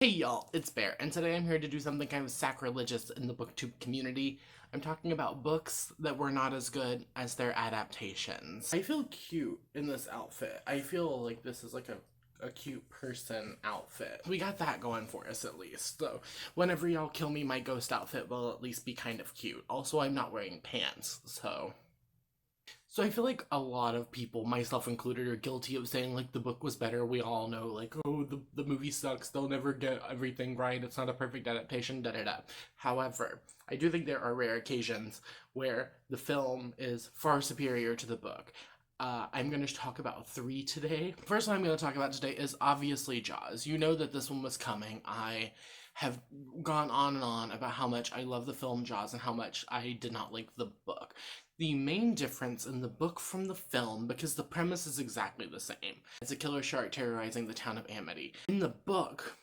Hey y'all, it's Bear, and today I'm here to do something kind of sacrilegious in the booktube community. I'm talking about books that were not as good as their adaptations. I feel cute in this outfit. I feel like this is like a cute person outfit. We got that going for us at least. So whenever y'all kill me, my ghost outfit will at least be kind of cute. Also, I'm not wearing pants, so I feel like a lot of people, myself included, are guilty of saying like the book was better. We all know like, oh, the movie sucks. They'll never get everything right. It's not a perfect adaptation. Da da da. However, I do think there are rare occasions where the film is far superior to the book. I'm going to talk about three today. First one I'm going to talk about today is obviously Jaws. You know that this one was coming. I have gone on and on about how much I love the film Jaws and how much I did not like the book. The main difference in the book from the film, because the premise is exactly the same. It's a killer shark terrorizing the town of Amity. In the book,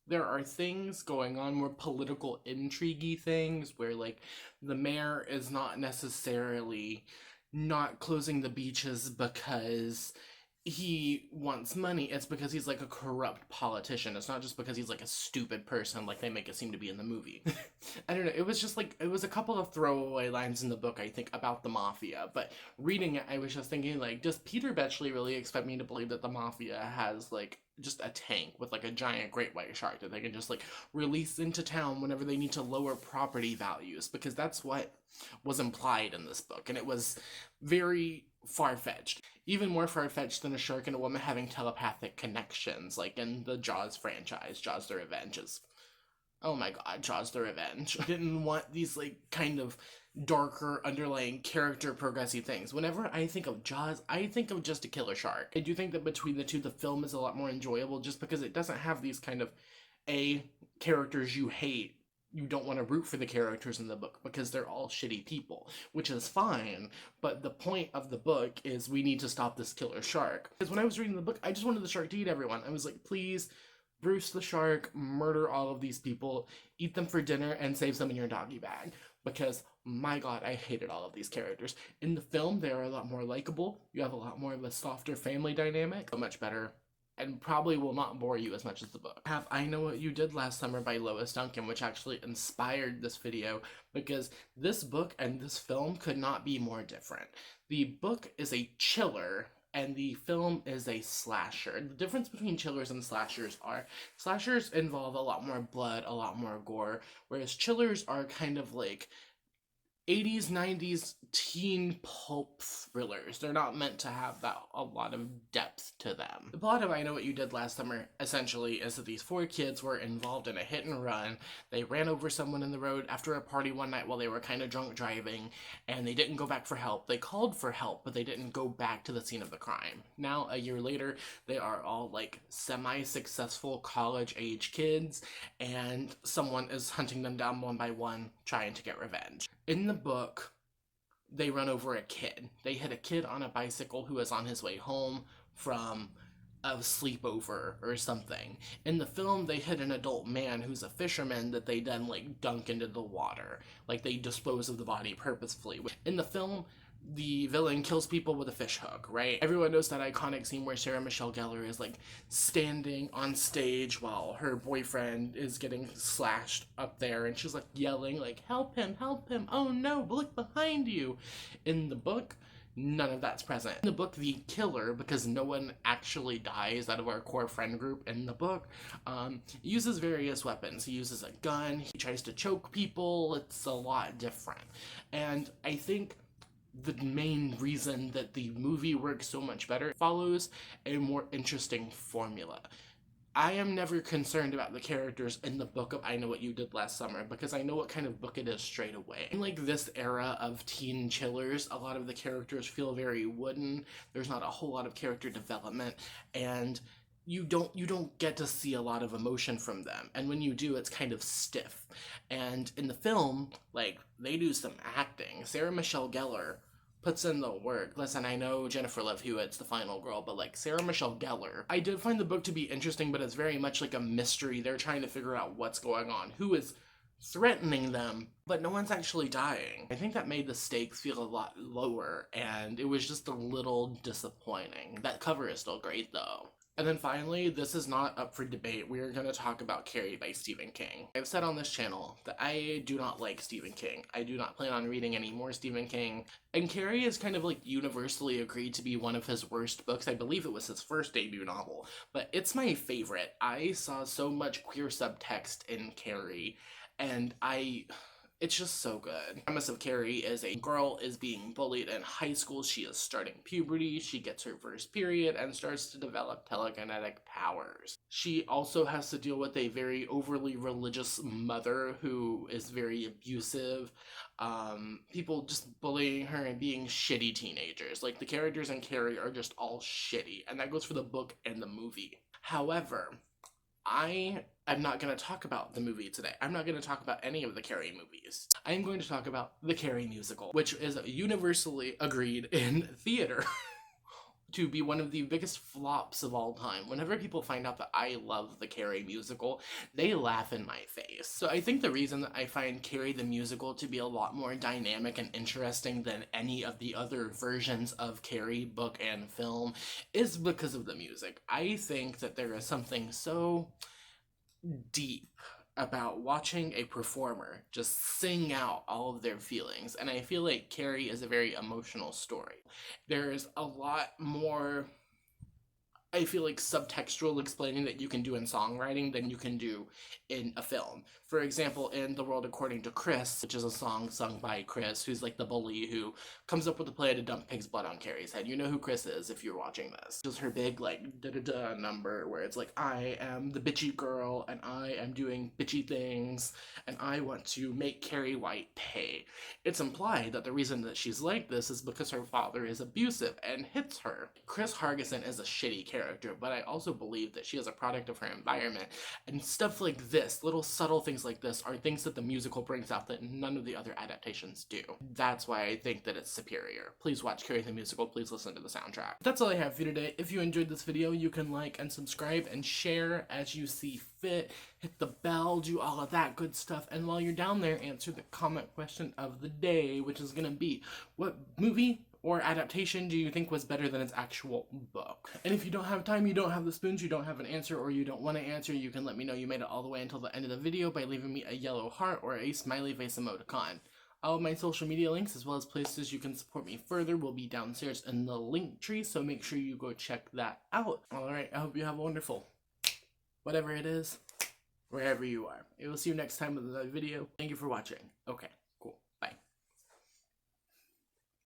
there are things going on, more political intriguey things, where like the mayor is not necessarily not closing the beaches because he wants money. It's because he's like a corrupt politician. It's not just because he's like a stupid person like they make it seem to be in the movie. I don't know, it was just like, it was a couple of throwaway lines in the book, I think, about the mafia, but reading it I was just thinking like, does Peter Benchley really expect me to believe that the mafia has like just a tank with like a giant great white shark that they can just like release into town whenever they need to lower property values? Because that's what was implied in this book, and it was very far-fetched. Even more far-fetched than a shark and a woman having telepathic connections, like in the Jaws franchise. Jaws the Revenge is... oh my god, Jaws the Revenge. I didn't want these, like, kind of darker underlying character progressy things. Whenever I think of Jaws, I think of just a killer shark. I do think that between the two, the film is a lot more enjoyable just because it doesn't have these kind of characters you hate. You don't want to root for the characters in the book because they're all shitty people, which is fine, but the point of the book is we need to stop this killer shark. Because when I was reading the book, I just wanted the shark to eat everyone. I was like, please, Bruce the shark, murder all of these people, eat them for dinner, and save some in your doggy bag. Because, my god, I hated all of these characters. In the film, they are a lot more likable. You have a lot more of a softer family dynamic. So much better. And probably will not bore you as much as the book. I have I Know What You Did Last Summer by Lois Duncan, which actually inspired this video, because this book and this film could not be more different. The book is a chiller, and the film is a slasher. The difference between chillers and slashers are, slashers involve a lot more blood, a lot more gore, whereas chillers are kind of like 80s, 90s teen pulp thrillers. They're not meant to have a lot of depth to them. The plot of I Know What You Did Last Summer essentially is that these four kids were involved in a hit and run. They ran over someone in the road after a party one night while they were kind of drunk driving, and they didn't go back for help. They called for help, but they didn't go back to the scene of the crime. Now, a year later, they are all like semi-successful college-age kids, and someone is hunting them down one by one, trying to get revenge. In the book, they run over a kid. They hit a kid on a bicycle who is on his way home from a sleepover or something. In the film, they hit an adult man who's a fisherman that they then like dunk into the water. Like they dispose of the body purposefully. In the film, the villain kills people with a fish hook, right? Everyone knows that iconic scene where Sarah Michelle Gellar is like standing on stage while her boyfriend is getting slashed up there, and she's like yelling like, help him, oh no, look behind you. In the book, none of that's present. In the book, the killer, because no one actually dies out of our core friend group in the book, uses various weapons. He uses a gun, he tries to choke people. It's a lot different. And I think the main reason that the movie works so much better follows a more interesting formula. I am never concerned about the characters in the book of I Know What You Did Last Summer because I know what kind of book it is straight away. In like this era of teen chillers, a lot of the characters feel very wooden. There's not a whole lot of character development, and you don't get to see a lot of emotion from them, and when you do, it's kind of stiff. And in the film, like, they do some acting. Sarah Michelle Gellar puts in the work. Listen, I know Jennifer Love Hewitt's the final girl, but like Sarah Michelle Gellar, I did find the book to be interesting, but it's very much like a mystery. They're trying to figure out what's going on, who is threatening them, but no one's actually dying. I think that made the stakes feel a lot lower, and it was just a little disappointing. That cover is still great though. And then finally, this is not up for debate. We are going to talk about Carrie by Stephen King. I've said on this channel that I do not like Stephen King. I do not plan on reading any more Stephen King. And Carrie is kind of like universally agreed to be one of his worst books. I believe it was his first debut novel, but it's my favorite. I saw so much queer subtext in Carrie, and it's just so good. The premise of Carrie is a girl is being bullied in high school. She is starting puberty. She gets her first period and starts to develop telekinetic powers. She also has to deal with a very overly religious mother who is very abusive. People just bullying her and being shitty teenagers. Like, the characters in Carrie are just all shitty, and that goes for the book and the movie. However, I am not going to talk about the movie today. I'm not going to talk about any of the Carrie movies. I am going to talk about the Carrie musical, which is universally agreed in theater to be one of the biggest flops of all time. Whenever people find out that I love the Carrie musical, they laugh in my face. So I think the reason that I find Carrie the musical to be a lot more dynamic and interesting than any of the other versions of Carrie, book and film, is because of the music. I think that there is something so deep about watching a performer just sing out all of their feelings, and I feel like Carrie is a very emotional story. There's a lot more, I feel like, subtextual explaining that you can do in songwriting than you can do in a film. For example, in The World According to Chris, which is a song sung by Chris, who's like the bully who comes up with a play to dump pig's blood on Carrie's head. You know who Chris is if you're watching this. Just her big, like, da-da-da number where it's like, I am the bitchy girl, and I am doing bitchy things, and I want to make Carrie White pay. It's implied that the reason that she's like this is because her father is abusive and hits her. Chris Hargison is a shitty character, but I also believe that she is a product of her environment, and stuff like this, little subtle things like this, are things that the musical brings out that none of the other adaptations do. That's why I think that it's superior. Please watch Carrie the Musical, please listen to the soundtrack. That's all I have for you today. If you enjoyed this video, you can like and subscribe and share as you see fit, hit the bell, do all of that good stuff, and while you're down there, answer the comment question of the day, which is gonna be, what movie or adaptation do you think was better than its actual book? And if you don't have time, you don't have the spoons, you don't have an answer, or you don't want to answer, you can let me know you made it all the way until the end of the video by leaving me a yellow heart or a smiley face emoticon. All of my social media links, as well as places you can support me further, will be downstairs in the link tree, so make sure you go check that out. Alright, I hope you have a wonderful, whatever it is, wherever you are. I will see you next time with another video. Thank you for watching. Okay.